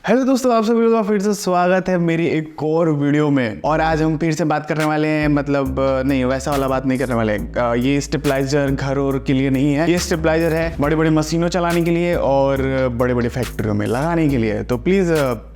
Hello दोस्तों, आप सभी लोगों का फिर से स्वागत है मेरी एक और वीडियो में। और आज हम फिर से बात करने वाले हैं, मतलब नहीं वैसा वाला बात नहीं करने वाले। ये स्टेबलाइजर घर और के लिए नहीं है, ये स्टेबलाइजर है बड़े बड़े मशीनों चलाने के लिए और बड़े बड़े फैक्ट्रियों में लगाने के लिए। तो प्लीज़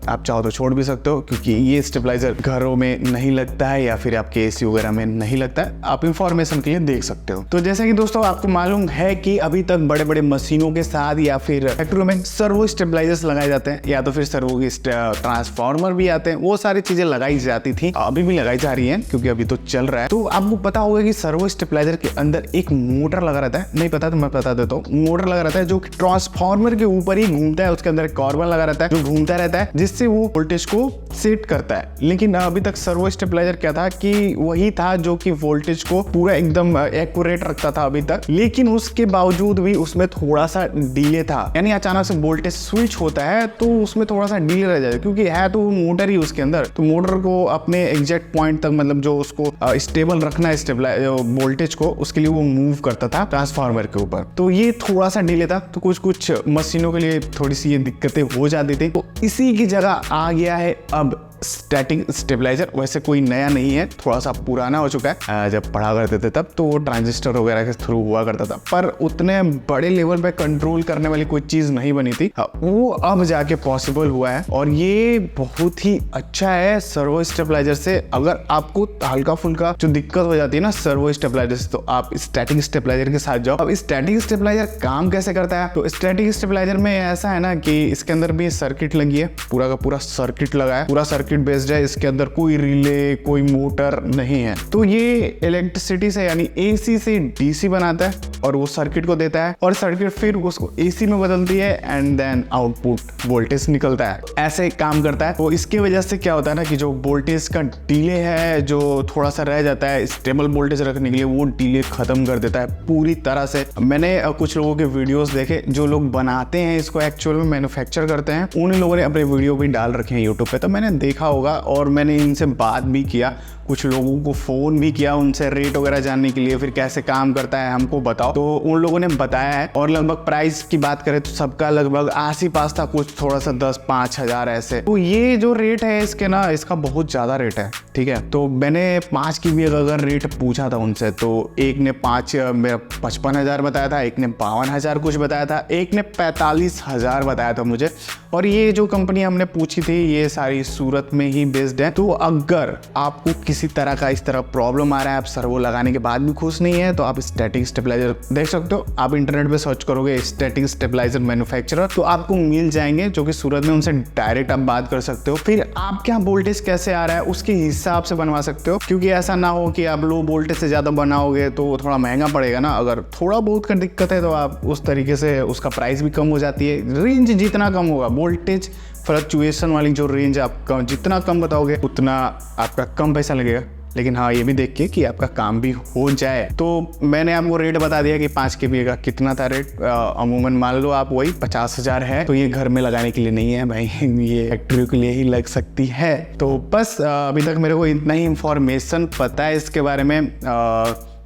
आप चाहो तो छोड़ भी सकते हो, क्योंकि ये स्टेबलाइजर घरों में नहीं लगता है या फिर आपके एसी वगैरह में नहीं लगता है। आप इंफॉर्मेशन के लिए देख सकते हो। तो जैसे कि दोस्तों आपको मालूम है कि अभी तक बड़े बड़े मशीनों के साथ या फिर फैक्ट्रियों में सर्वो स्टेबलाइजर्स लगाए जाते हैं, या तो फिर सर्वो की ट्रांसफार्मर भी आते हैं। वो सारी चीजें लगाई जाती थी, अभी भी लगाई जा रही हैं क्योंकि अभी तो चल रहा है। तो आपको पता होगा कि सर्वो स्टेबलाइजर के अंदर एक मोटर लगा रहता है। नहीं पता तो मैं बता देता हूँ। मोटर लगा रहता है जो ट्रांसफार्मर के ऊपर ही घूमता है, उसके अंदर एक कॉर्बन लगा रहता है जो घूमता रहता है, जिससे वो वोल्टेज को सेट करता है। लेकिन अभी तक सर्वो स्टेबलाइजर क्या था कि वही था जो कि वोल्टेज को पूरा एकदम एक्यूरेट रखता था अभी तक। लेकिन उसके बावजूद भी उसमें थोड़ा सा डिले था, यानी अचानक से वोल्टेज स्विच होता है तो उसमें थोड़ा सा डिले रह जाए, क्योंकि है तो मोटर ही उसके अंदर। तो मोटर को अपने एग्जैक्ट पॉइंट तक, मतलब जो उसको स्टेबल रखना है वोल्टेज को, उसके लिए वो मूव करता था ट्रांसफार्मर के ऊपर। तो ये थोड़ा सा डिले था, तो कुछ मशीनों के लिए थोड़ी सी ये दिक्कतें हो जाती थी। तो इसी की जगह आ गया है अब स्टैटिक स्टेबलाइजर। वैसे कोई नया नहीं है, थोड़ा सा पुराना हो चुका है। जब पढ़ा करते थे तब तो वो ट्रांजिस्टर वगैरह के थ्रू हुआ करता था, पर उतने बड़े लेवल पे कंट्रोल करने वाली कोई चीज नहीं बनी थी। वो अब जाके पॉसिबल हुआ है और ये बहुत ही अच्छा है सर्वो स्टेबलाइजर से। अगर आपको हल्का फुल्का जो दिक्कत हो जाती है ना सर्वो स्टेबलाइजर से, तो आप स्टैटिक स्टेबलाइजर के साथ जाओ। अब स्टैटिक स्टेबलाइजर काम कैसे करता है? तो स्टैटिक स्टेबलाइजर में ऐसा है ना कि इसके अंदर भी सर्किट लगी है, पूरा का पूरा सर्किट लगा है, पूरा सर्किट बेस्ड है। इसके अंदर कोई रिले, कोई मोटर नहीं है। तो ये इलेक्ट्रिसिटी से यानी एसी से डीसी बनाता है और वो सर्किट को देता है, और सर्किट फिर उसको एसी में बदलती है एंड देन आउटपुट वोल्टेज निकलता है। ऐसे काम करता है। तो इसकी वजह से क्या होता है ना कि जो वोल्टेज का डिले है, जो थोड़ा सा रह जाता है स्टेबल वोल्टेज रखने के लिए, वो डिले खत्म कर देता है पूरी तरह से। मैंने कुछ लोगों के वीडियोस देखे जो लोग बनाते हैं इसको, एक्चुअल में मैन्युफैक्चर करते हैं, उन लोगों ने अपने वीडियो भी डाल रखे हैं यूट्यूब पे। तो मैंने देखा होगा और मैंने इनसे बात भी किया, कुछ लोगों को फोन भी किया उनसे रेट वगैरह जानने के लिए, फिर कैसे काम करता है हमको बताओ। तो उन लोगों ने बताया है, और लगभग प्राइस की बात करें तो सबका लगभग आस ही पास था, कुछ थोड़ा सा 10-5 हजार ऐसे। तो ये जो रेट है इसके ना, इसका बहुत ज्यादा रेट है, ठीक है। तो मैंने 5 की भी अगर रेट पूछा था उनसे, तो एक ने 55 हजार बताया था, एक ने 52 हजार कुछ बताया था, एक ने 45 हजार बताया था मुझे। और ये जो कंपनी हमने पूछी थी ये सारी सूरत में ही बेस्ड है। तो अगर आपको किसी तरह का इस तरह प्रॉब्लम आ रहा है, आप सर्वो लगाने के बाद भी खुश नहीं है, तो आप स्टैटिक स्टेबलाइजर देख सकते हो। आप इंटरनेट पे सर्च करोगे स्टैटिक स्टेबलाइजर मैन्युफैक्चरर, तो आपको मिल जाएंगे जो कि सूरत में। उनसे डायरेक्ट आप बात कर सकते हो, फिर आप क्या वोल्टेज कैसे आ रहा है उसके हिसाब से बनवा सकते हो। क्योंकि ऐसा ना हो कि आप लो वोल्टेज से ज्यादा बनाओगे तो थोड़ा महंगा पड़ेगा ना। अगर थोड़ा बहुत का दिक्कत है तो आप उस तरीके से उसका प्राइस भी कम हो जाती है। रेंज जितना कम होगा, वोल्टेज फ्लक्चुएशन वाली जो रेंज आप जितना कम बताओगे उतना आपका कम पैसा लगेगा। लेकिन हाँ, ये भी देखिए कि आपका काम भी हो जाए। तो मैंने आपको रेट बता दिया कि 5 KB का कितना था रेट। अमूमन मान लो आप वही 50 हजार है। तो ये घर में लगाने के लिए नहीं है भाई, ये फैक्ट्री के लिए ही लग सकती है। तो बस अभी तक मेरे को इतना ही इंफॉर्मेशन पता है इसके बारे में।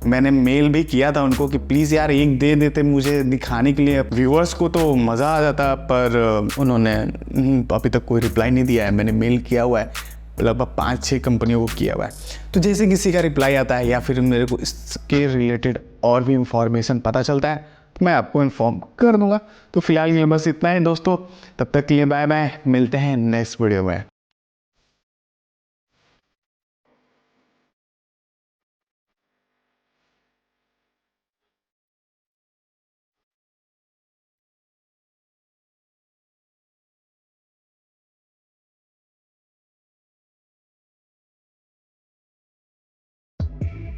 मैंने मेल भी किया था उनको कि प्लीज़ यार एक दे देते मुझे दिखाने के लिए, व्यूअर्स को तो मज़ा आ जाता, पर उन्होंने अभी तक कोई रिप्लाई नहीं दिया है। मैंने मेल किया हुआ है, लगभग 5-6 कंपनियों को किया हुआ है। तो जैसे किसी का रिप्लाई आता है या फिर मेरे को इसके रिलेटेड और भी इंफॉर्मेशन पता चलता है तो मैं आपको इन्फॉर्म कर दूंगा। तो फिलहाल ये बस इतना है दोस्तों, तब तक के लिए बाय बाय, मिलते हैं नेक्स्ट वीडियो में।